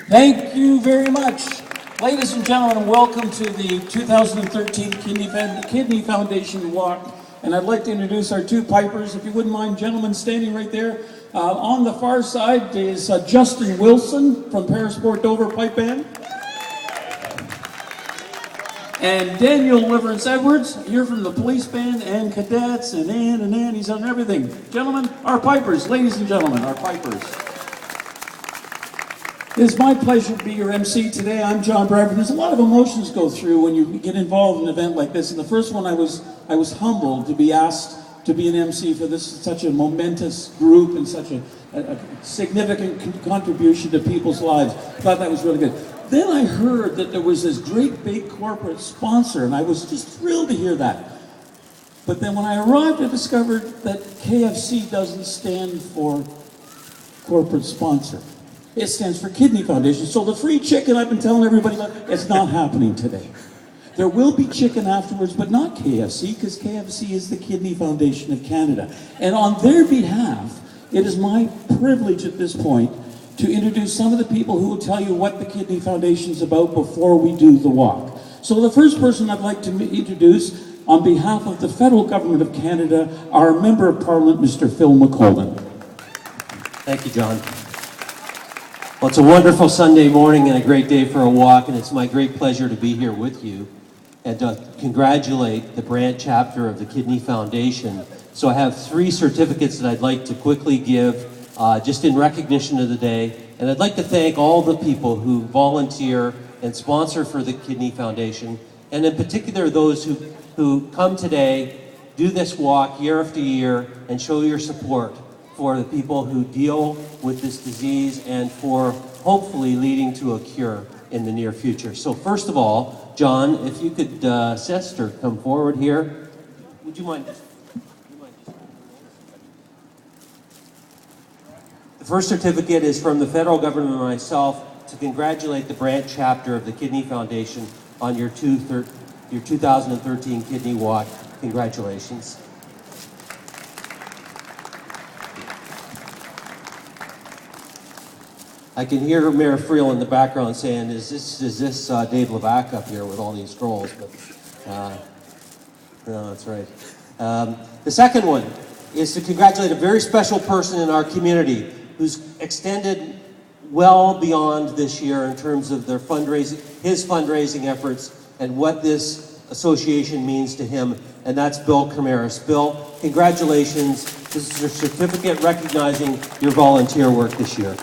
Thank you very much. Ladies and gentlemen, welcome to the 2013 Kidney Foundation Walk. And I'd like to introduce our two pipers, if you wouldn't mind, gentlemen standing right there. On the far side is Justin Wilson from Parisport Dover Pipe Band. And Daniel Liverance Edwards, here from the police band and cadets and Ann, he's on everything. Gentlemen, our pipers, ladies and gentlemen, our pipers. It is my pleasure to be your MC today. I'm John Brantford. There's a lot of emotions go through when you get involved in an event like this. And the first one, I was humbled to be asked to be an MC for such a momentous group and such a significant contribution to people's lives. I thought that was really good. Then I heard that there was this great big corporate sponsor, and I was just thrilled to hear that. But then when I arrived, I discovered that KFC doesn't stand for corporate sponsor. It stands for Kidney Foundation. So the free chicken I've been telling everybody about, it's not happening today. There will be chicken afterwards, but not KFC, because KFC is the Kidney Foundation of Canada. And on their behalf, it is my privilege at this point to introduce some of the people who will tell you what the Kidney Foundation is about before we do the walk. So the first person I'd like to introduce, on behalf of the federal government of Canada, our Member of Parliament, Mr. Phil McColgan. Thank you, John. Well, it's a wonderful Sunday morning and a great day for a walk, and it's my great pleasure to be here with you and to congratulate the Brant chapter of the Kidney Foundation. So I have 3 certificates that I'd like to quickly give just in recognition of the day. And I'd like to thank all the people who volunteer and sponsor for the Kidney Foundation, and in particular those who come today, do this walk year after year, and show your support for the people who deal with this disease and for hopefully leading to a cure in the near future. So first of all, John, if you could assist or come forward here. Would you mind? The first certificate is from the federal government and myself to congratulate the Brant chapter of the Kidney Foundation on your 2013 Kidney Walk. Congratulations. I can hear Mayor Friel in the background saying, is this Dave Levac up here with all these scrolls? But no, that's right. The second one is to congratulate a very special person in our community who's extended well beyond this year in terms of their his fundraising efforts and what this association means to him, and that's Bill Camaris. Bill, congratulations. This is your certificate recognizing your volunteer work this year.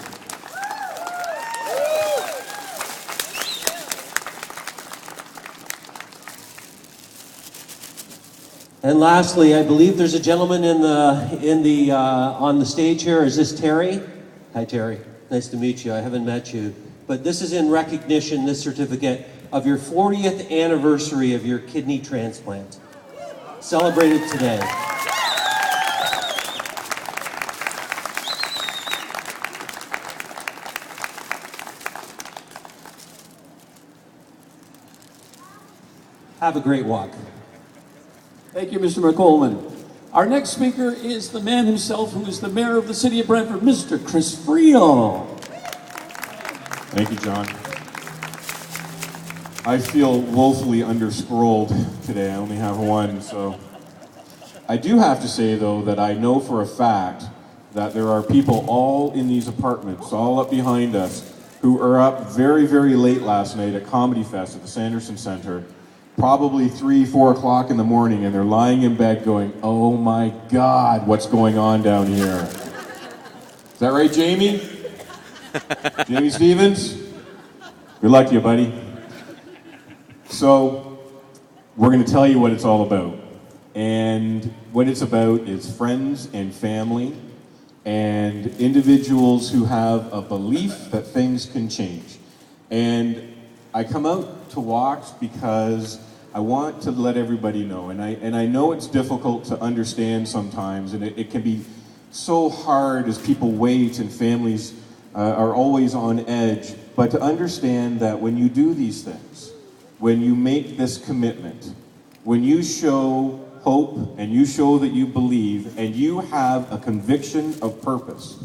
And lastly, I believe there's a gentleman on the stage here. Is this Terry? Hi, Terry. Nice to meet you. I haven't met you. But this is in recognition, this certificate, of your 40th anniversary of your kidney transplant. Celebrated today. Have a great walk. Thank you, Mr. McColman. Our next speaker is the man himself, who is the mayor of the city of Brantford, Mr. Chris Friel. Thank you, John. I feel woefully under-scrolled today. I only have one, so. I do have to say, though, that I know for a fact that there are people all in these apartments, all up behind us, who are up very, very late last night at Comedy Fest at the Sanderson Center, probably 3, 4 o'clock in the morning, and they're lying in bed going, oh my God, what's going on down here? Is that right, Jamie? Jamie Stevens? Good luck to you, buddy. So, we're going to tell you what it's all about. And what it's about is friends and family and individuals who have a belief that things can change. And I come out to walks because I want to let everybody know, and I know it's difficult to understand sometimes, and it can be so hard as people wait and families are always on edge, but to understand that when you do these things, when you make this commitment, when you show hope and you show that you believe and you have a conviction of purpose,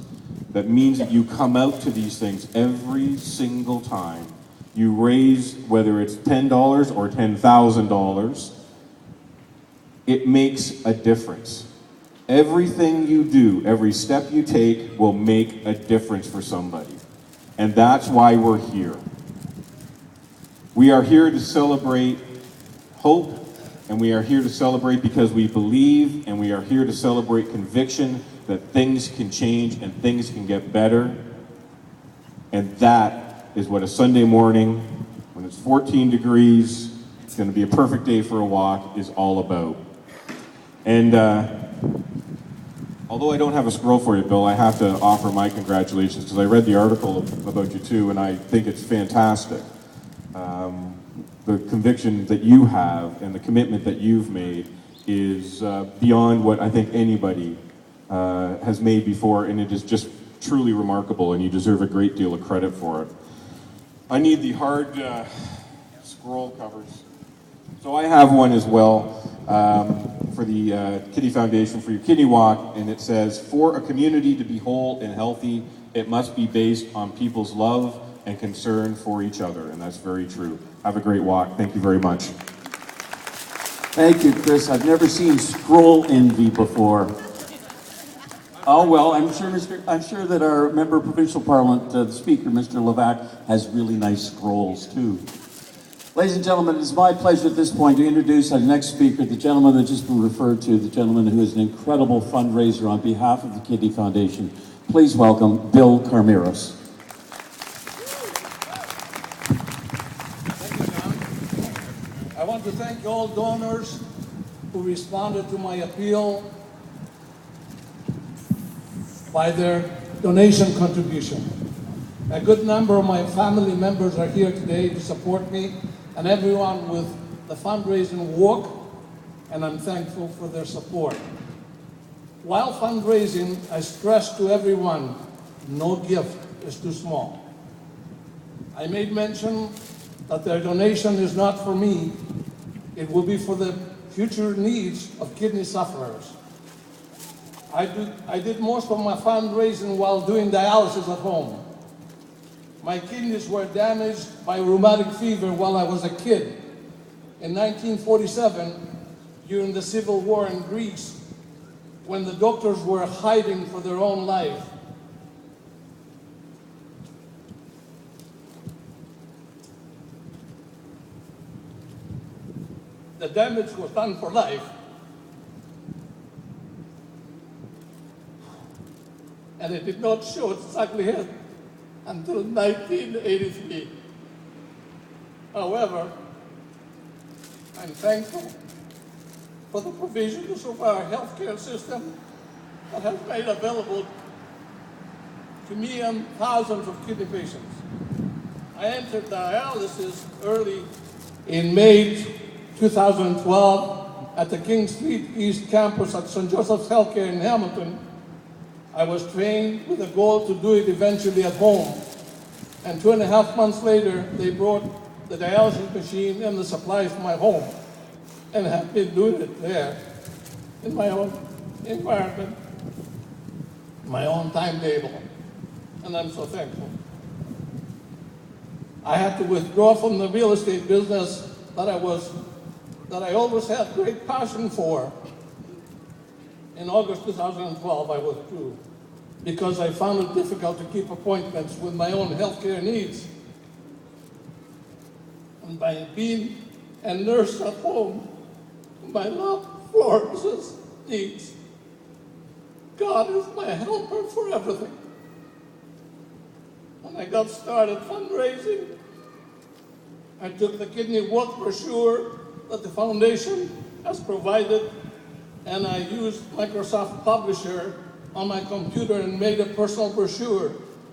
that means that you come out to these things every single time. You raise, whether it's $10 or $10,000, it makes a difference. Everything you do, every step you take will make a difference for somebody. And that's why we're here. We are here to celebrate hope, and we are here to celebrate because we believe, and we are here to celebrate conviction that things can change and things can get better. And that is what a Sunday morning, when it's 14 degrees, it's going to be a perfect day for a walk, is all about. And although I don't have a scroll for you, Bill, I have to offer my congratulations because I read the article about you too, and I think it's fantastic. The conviction that you have and the commitment that you've made is beyond what I think anybody has made before, and it is just truly remarkable, and you deserve a great deal of credit for it. I need the hard scroll covers. So I have one as well for the Kidney Foundation for your Kidney Walk, and it says, "For a community to be whole and healthy, it must be based on people's love and concern for each other," and that's very true. Have a great walk. Thank you very much. Thank you, Chris. I've never seen scroll envy before. Oh well, I'm sure that our member of provincial parliament, the speaker, Mr. Levac, has really nice scrolls too. Ladies and gentlemen, it is my pleasure at this point to introduce our next speaker, the gentleman that just been referred to, the gentleman who is an incredible fundraiser on behalf of the Kidney Foundation. Please welcome Bill Carmiros. I want to thank all donors who responded to my appeal by their donation contribution. A good number of my family members are here today to support me, and everyone with the fundraising walk, and I'm thankful for their support. While fundraising, I stress to everyone, no gift is too small. I made mention that their donation is not for me, it will be for the future needs of kidney sufferers. I did most of my fundraising while doing dialysis at home. My kidneys were damaged by rheumatic fever while I was a kid. In 1947, during the civil war in Greece, when the doctors were hiding for their own life, the damage was done for life. And it did not show its ugly head until 1983. However, I'm thankful for the provisions of our healthcare system that has made available to me and thousands of kidney patients. I entered dialysis early in May 2012 at the King Street East campus at St. Joseph's Healthcare in Hamilton. I was trained with a goal to do it eventually at home. And 2.5 months later, they brought the dialysis machine and the supplies to my home. And have been doing it there in my own environment, my own timetable. And I'm so thankful. I had to withdraw from the real estate business that I always had great passion for. In August 2012, I withdrew because I found it difficult to keep appointments with my own healthcare needs. And by being a nurse at home, my love Florence's needs, God is my helper for everything. When I got started fundraising, I took the Kidney Walk brochure that the foundation has provided, and I used Microsoft Publisher on my computer and made a personal brochure,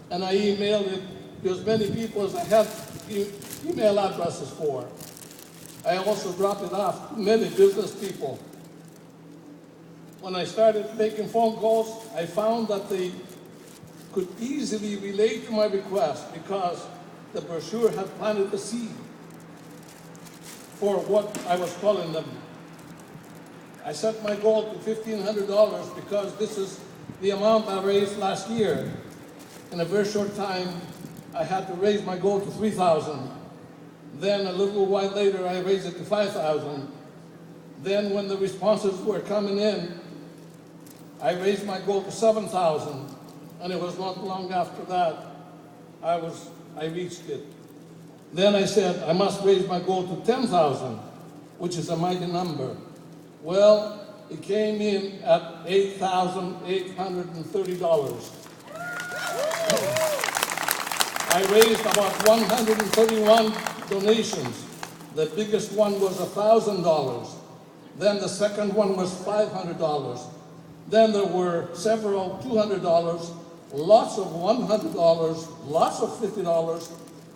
and I emailed it to as many people as I had email addresses for. I also dropped it off to many business people. When I started making phone calls, I found that they could easily relate to my request because the brochure had planted the seed for what I was calling them. I set my goal to $1,500 because this is the amount I raised last year. in a very short time, I had to raise my goal to $3,000. Then a little while later, I raised it to $5,000. Then when the responses were coming in, I raised my goal to $7,000. And it was not long after that, I reached it. Then I said, I must raise my goal to $10,000, which is a mighty number. Well, it came in at $8,830. I raised about 131 donations. The biggest one was $1,000. Then the second one was $500. Then there were several $200, lots of $100, lots of $50,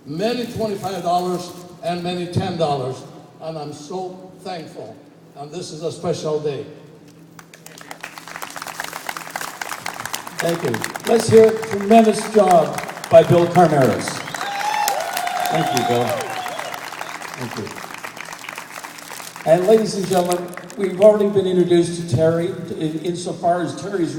many $25, and many $10. And I'm so thankful. And this is a special day. Thank you. Let's hear a tremendous job by Bill Carmeris. Thank you, Bill. Thank you. And ladies and gentlemen, we've already been introduced to Terry insofar as Terry's